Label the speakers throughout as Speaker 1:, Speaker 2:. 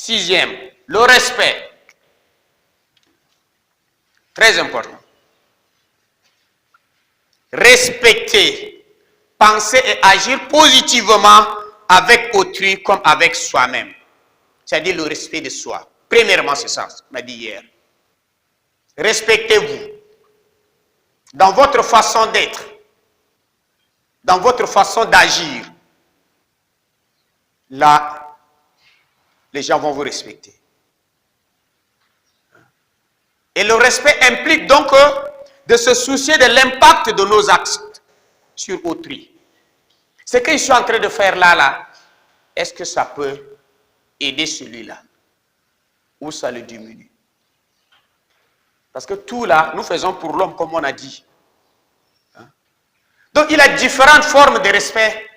Speaker 1: Sixième, le respect. Très important. Respecter, penser et agir positivement avec autrui comme avec soi-même. C'est-à-dire le respect de soi. Premièrement, c'est ça, on m'a dit hier. Respectez-vous dans votre façon d'être, dans votre façon d'agir. Là, les gens vont vous respecter. Et le respect implique donc de se soucier de l'impact de nos actes sur autrui. Ce que je suis en train de faire là, est-ce que ça peut aider celui-là? Ou ça le diminue? Parce que tout là, nous faisons pour l'homme comme on a dit. Donc il y a différentes formes de respect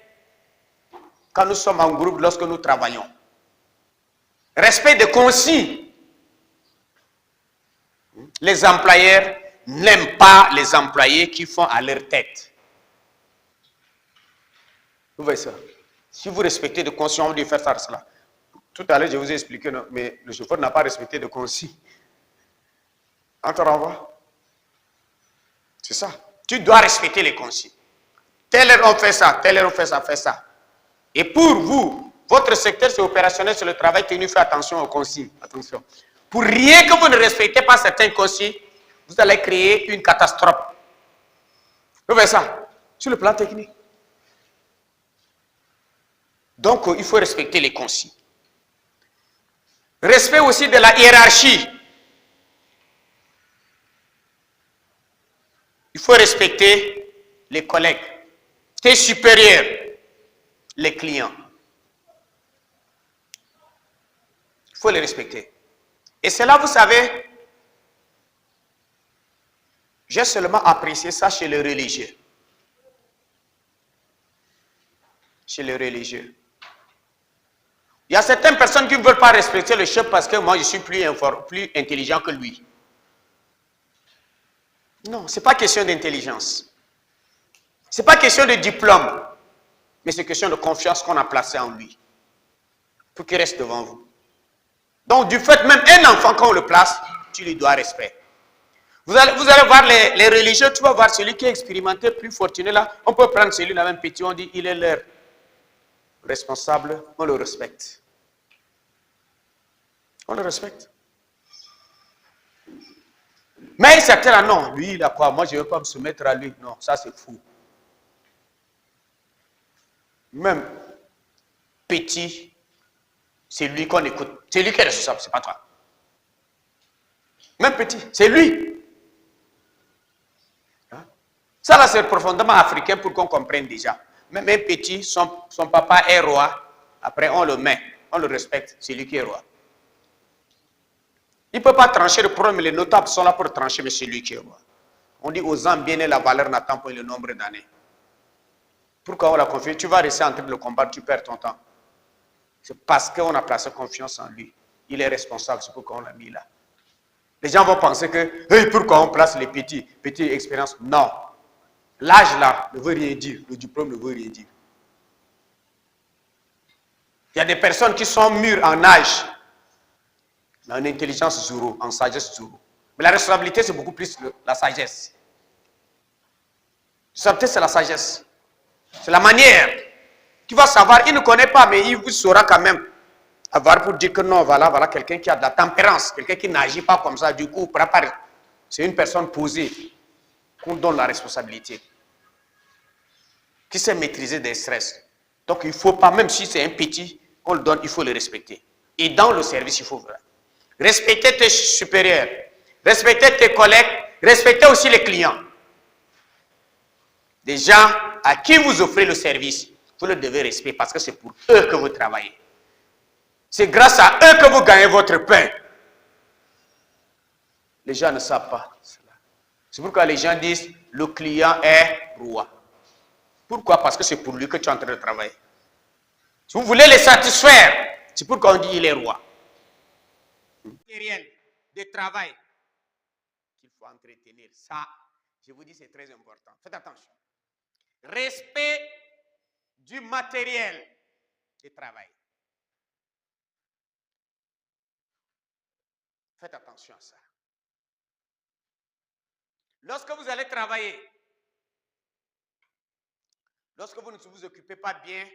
Speaker 1: quand nous sommes en groupe, lorsque nous travaillons. Respect de consignes. Les employeurs n'aiment pas les employés qui font à leur tête. Vous voyez ça? Si vous respectez de consignes, on vous dit faire ça, cela. Tout à l'heure, je vous ai expliqué, non, mais le chauffeur n'a pas respecté de consignes. On te renvoie. C'est ça. Tu dois respecter les consignes. Telle heure on fait ça, telle heure on fait ça, fait ça. Et pour vous, votre secteur c'est opérationnel sur le travail tenu, faites attention aux consignes. Attention. Pour rien que vous ne respectez pas certaines consignes, vous allez créer une catastrophe. Vous voyez ça? Sur le plan technique. Donc, il faut respecter les consignes. Respect aussi de la hiérarchie. Il faut respecter les collègues, tes supérieurs, les clients. Il faut les respecter. Et cela, vous savez, j'ai seulement apprécié ça chez les religieux. Chez les religieux. Il y a certaines personnes qui ne veulent pas respecter le chef parce que moi, je suis plus intelligent que lui. Non, ce n'est pas question d'intelligence. Ce n'est pas question de diplôme. Mais c'est question de confiance qu'on a placée en lui. Pour qu'il reste devant vous. Donc, du fait, même un enfant, quand on le place, tu lui dois respect. Vous allez voir les religieux, tu vas voir celui qui est expérimenté, plus fortuné là. On peut prendre celui-là, même petit, on dit, il est leur responsable, on le respecte. On le respecte. Mais certains là, non, lui, il a quoi? Moi, je ne veux pas me soumettre à lui. Non, ça c'est fou. Même petit, c'est lui qu'on écoute. C'est lui qui est responsable, c'est pas toi. Même petit, c'est lui. Hein? Ça là, c'est profondément africain pour qu'on comprenne déjà. Même un petit, son papa est roi. Après, on le met, on le respecte. C'est lui qui est roi. Il ne peut pas trancher le problème, les notables sont là pour trancher, mais c'est lui qui est roi. On dit aux hommes, bien et la valeur n'attend pas le nombre d'années. Pourquoi on l'a confié? Tu vas rester en train de le combattre, tu perds ton temps. C'est parce qu'on a placé confiance en lui. Il est responsable, c'est pourquoi on l'a mis là. Les gens vont penser que, hey, pourquoi on place les petits expériences? Non. L'âge là ne veut rien dire, le diplôme ne veut rien dire. Il y a des personnes qui sont mûres en âge, mais en intelligence zéro, en sagesse zéro. Mais la responsabilité, c'est beaucoup plus la sagesse. La responsabilité, c'est la sagesse. C'est la manière. Tu vas savoir, il ne connaît pas, mais il vous saura quand même avoir pour dire que non, voilà quelqu'un qui a de la tempérance, quelqu'un qui n'agit pas comme ça, du coup, c'est une personne posée qu'on donne la responsabilité, qui sait maîtriser des stress. Donc, il ne faut pas, même si c'est un petit, on le donne, il faut le respecter. Et dans le service, il faut respecter tes supérieurs, respecter tes collègues, respecter aussi les clients. Des gens à qui vous offrez le service, vous le devez respecter parce que c'est pour eux que vous travaillez. C'est grâce à eux que vous gagnez votre pain. Les gens ne savent pas cela. C'est pourquoi les gens disent le client est roi. Pourquoi? Parce que c'est pour lui que tu es en train de travailler. Si vous voulez les satisfaire, c'est pourquoi on dit il est roi. Matériel de travail qu'il faut entretenir. Ça, je vous dis, c'est très important. Faites attention. Respect du matériel de travail. Faites attention à ça. Lorsque vous allez travailler, lorsque vous ne vous occupez pas bien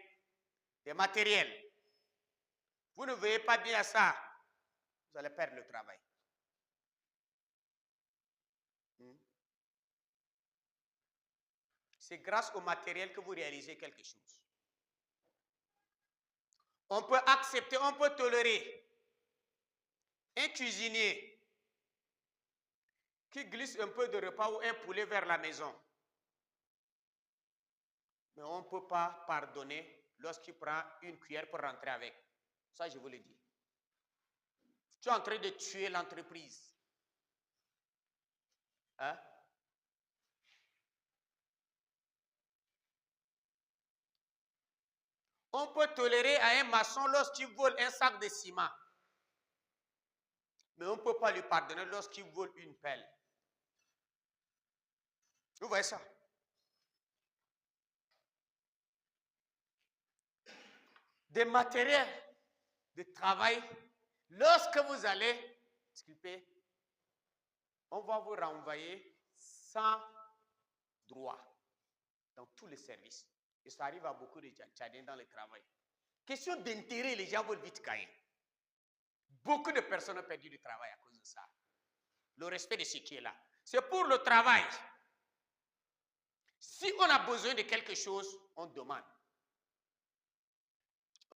Speaker 1: des matériels, vous ne veillez pas bien à ça, vous allez perdre le travail. C'est grâce au matériel que vous réalisez quelque chose. On peut accepter, on peut tolérer un cuisinier qui glisse un peu de repas ou un poulet vers la maison. Mais on ne peut pas pardonner lorsqu'il prend une cuillère pour rentrer avec. Ça, je vous le dis. Tu es en train de tuer l'entreprise. Hein? On peut tolérer à un maçon lorsqu'il vole un sac de ciment. Mais on ne peut pas lui pardonner lorsqu'il vole une pelle. Vous voyez ça? Des matériels de travail, lorsque vous allez sculpter, on va vous renvoyer sans droit dans tous les services. Et ça arrive à beaucoup de Tchadiens dans le travail. Question d'intérêt, les gens veulent vite gagner. Beaucoup de personnes ont perdu du travail à cause de ça. Le respect de ce qui est là. C'est pour le travail. Si on a besoin de quelque chose, on demande.